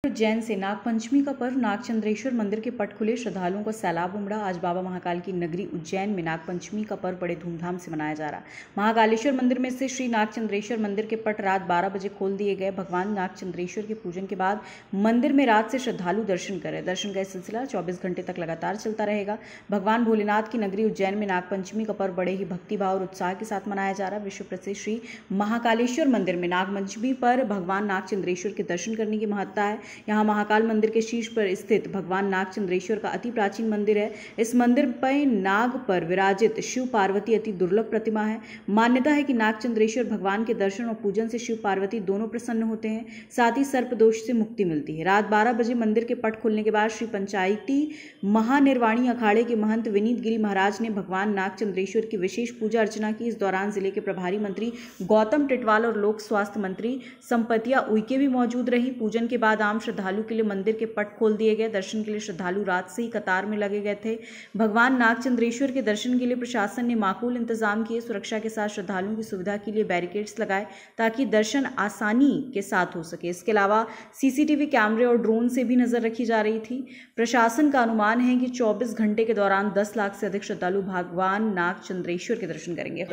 उज्जैन से नागपंचमी का पर्व नागचंद्रेश्वर मंदिर के पट खुले, श्रद्धालुओं का सैलाब उमड़ा। आज बाबा महाकाल की नगरी उज्जैन में नागपंचमी का पर्व बड़े धूमधाम से मनाया जा रहा। महाकालेश्वर मंदिर में से श्री नागचंद्रेश्वर मंदिर के पट रात 12 बजे खोल दिए गए। भगवान नागचंद्रेश्वर के पूजन के बाद मंदिर में रात से श्रद्धालु दर्शन करें। दर्शन का सिलसिला 24 घंटे तक लगातार चलता रहेगा। भगवान भोलेनाथ की नगरी उज्जैन में नागपंचमी का पर्व बड़े ही भक्तिभाव और उत्साह के साथ मनाया जा रहा। विश्व प्रसिद्ध श्री महाकालेश्वर मंदिर में नागपंचमी पर भगवान नागचंद्रेश्वर के दर्शन करने की महत्ता है। यहाँ महाकाल मंदिर के शीर्ष पर स्थित भगवान नागचंद्रेश्वर का अति प्राचीन मंदिर है। इस मंदिर पर नाग पर विराजित शिव पार्वती अति दुर्लभ प्रतिमा है। मान्यता है कि नागचंद्रेश्वर भगवान के दर्शन और पूजन से शिव पार्वती दोनों प्रसन्न होते हैं, साथ ही सर्प दोष से मुक्ति मिलती है। रात 12 बजे मंदिर के पट खुलने के बाद श्री पंचायती महानिर्वाणी अखाड़े के महंत विनीत गिरी महाराज ने भगवान नागचंद्रेश्वर की विशेष पूजा अर्चना की। इस दौरान जिले के प्रभारी मंत्री गौतम टिटवाल और लोक स्वास्थ्य मंत्री संपतिया उइके भी मौजूद रही। पूजन के बाद आम श्रद्धालु के लिए मंदिर के पट खोल दिए गए। दर्शन के लिए श्रद्धालु रात से ही कतार में लगे गए थे। भगवान नागचंद्रेश्वर के दर्शन के लिए प्रशासन ने माकूल इंतजाम किए। सुरक्षा के साथ श्रद्धालुओं की सुविधा के लिए बैरिकेड्स लगाए ताकि दर्शन आसानी के साथ हो सके। इसके अलावा सीसीटीवी कैमरे और ड्रोन से भी नजर रखी जा रही थी। प्रशासन का अनुमान है कि 24 घंटे के दौरान 10 लाख से अधिक श्रद्धालु भगवान नागचंद्रेश्वर के दर्शन करेंगे।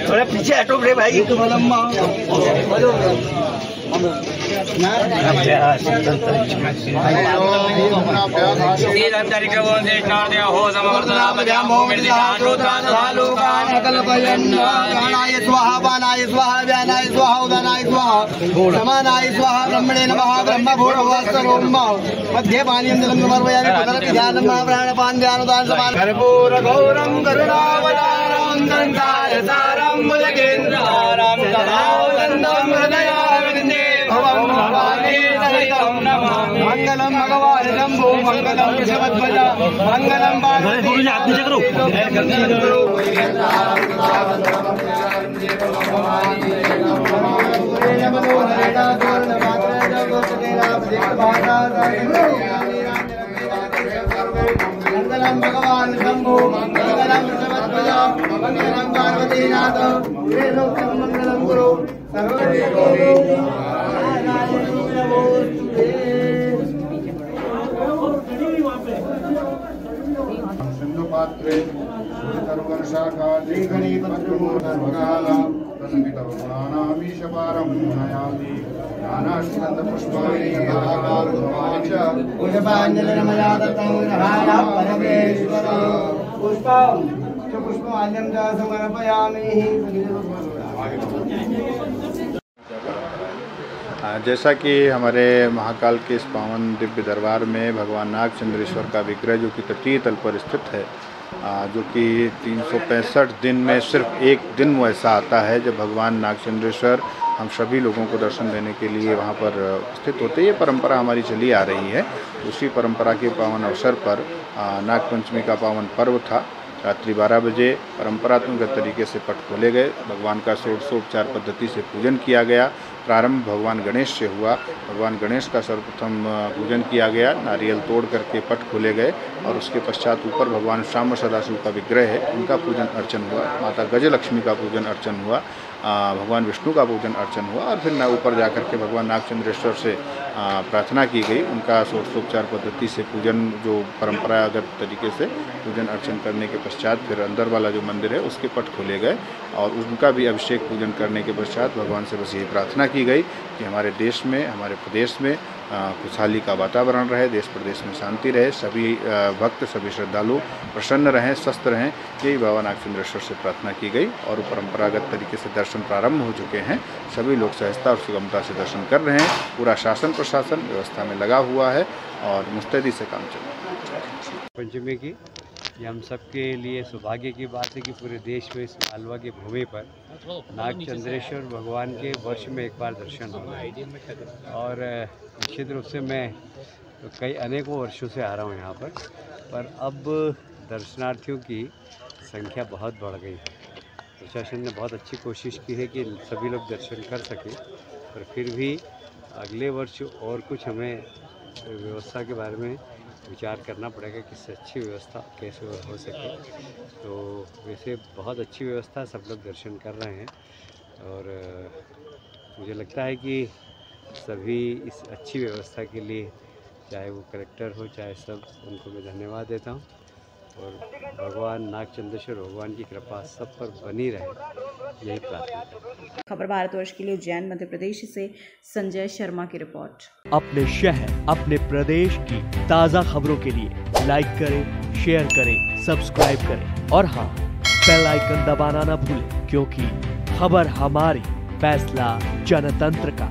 थोड़ा पीछे हटो रे भाई। ब्रह्मणे नमः ब्रह्म मध्ये पानीयं जलं समर्पयामि ध्यानं प्राणपान ध्यानोदान समान कर्पूर गौरं करुणावतारं दन्ताय सारं भुजगेन्द्रहारं सदानन्दं हृदयारविन्दे भवं भवानी सहितं नमामि। मंगलम भगवान शंभो मंगलम वृषभध्वज मंगलम मंगलम भगवान शंभो मंगलम वृषभध्वज मंगलम पार्वतीनाथ मंगलम गुरु सिंधु पात्रे सर्वर्षाकाली गणेशकाला तन्मितवनामीशपारं नयामि नानास्कन्द पुष्पाणि पुष्पाञ्जलिर्मया दत्तं नमः परमेश्वर पुष्पमाल्यं च समर्पयामि। जैसा कि हमारे महाकाल के इस पावन दिव्य दरबार में भगवान नागचंद्रेश्वर का विग्रह जो कि तटीय तल पर स्थित है, जो कि 365 दिन में सिर्फ एक दिन वो ऐसा आता है जब भगवान नागचंद्रेश्वर हम सभी लोगों को दर्शन देने के लिए वहाँ पर स्थित होते हैं। ये परंपरा हमारी चली आ रही है। उसी परंपरा के पावन अवसर पर नागपंचमी का पावन पर्व था। रात्रि 12 बजे परंपरात्मक तरीके से पट खोले गए। भगवान का षोडशोपचार पद्धति से पूजन किया गया। प्रारंभ भगवान गणेश से हुआ। भगवान गणेश का सर्वप्रथम पूजन किया गया। नारियल तोड़ करके पट खोले गए और उसके पश्चात ऊपर भगवान श्याम सदाशिव का विग्रह है, उनका पूजन अर्चन हुआ। माता गजलक्ष्मी का पूजन अर्चन हुआ। भगवान विष्णु का पूजन अर्चन हुआ और फिर ऊपर जाकर के भगवान नागचंद्रेश्वर से प्रार्थना की गई। उनका षोडशोपचार पद्धति से पूजन, जो परंपरागत तरीके से पूजन अर्चन करने के पश्चात फिर अंदर वाला जो मंदिर है उसके पट खोले गए और उनका भी अभिषेक पूजन करने के पश्चात भगवान से बस यही प्रार्थना की गई कि हमारे देश में, हमारे प्रदेश में खुशहाली का वातावरण रहे, देश प्रदेश में शांति रहे, सभी भक्त, सभी श्रद्धालु प्रसन्न रहें, स्वस्थ रहें। यही बाबा नागचंद्रेश्वर से प्रार्थना की गई और परंपरागत तरीके से दर्शन प्रारंभ हो चुके हैं। सभी लोग सहजता और सुगमता से दर्शन कर रहे हैं। पूरा शासन प्रशासन व्यवस्था में लगा हुआ है और मुस्तैदी से काम चल रहा है। पंचमी की ये हम सबके लिए सौभाग्य की बात है कि पूरे देश में इस मालवा की भूमि पर नागचंद्रेश्वर भगवान के वर्ष में एक बार दर्शन होगा। और निश्चित रूप से मैं कई अनेकों वर्षों से आ रहा हूँ यहाँ पर अब दर्शनार्थियों की संख्या बहुत बढ़ गई है। प्रशासन ने बहुत अच्छी कोशिश की है कि सभी लोग दर्शन कर सकें, पर फिर भी अगले वर्ष और कुछ हमें व्यवस्था के बारे में विचार करना पड़ेगा कि इससे अच्छी व्यवस्था कैसे हो सके। तो वैसे बहुत अच्छी व्यवस्था, सब लोग दर्शन कर रहे हैं और मुझे लगता है कि सभी इस अच्छी व्यवस्था के लिए, चाहे वो कलेक्टर हो चाहे सब, उनको मैं धन्यवाद देता हूँ। और भगवान नागचंद्रेश्वर भगवान की कृपा सब पर बनी रहे, यही प्रार्थना। खबर भारतवर्ष के लिए उज्जैन मध्य प्रदेश से संजय शर्मा की रिपोर्ट। अपने शहर अपने प्रदेश की ताज़ा खबरों के लिए लाइक करें, शेयर करें, सब्सक्राइब करें और हाँ, बेल आइकन दबाना ना भूलें, क्योंकि खबर हमारी, फैसला जनतंत्र का।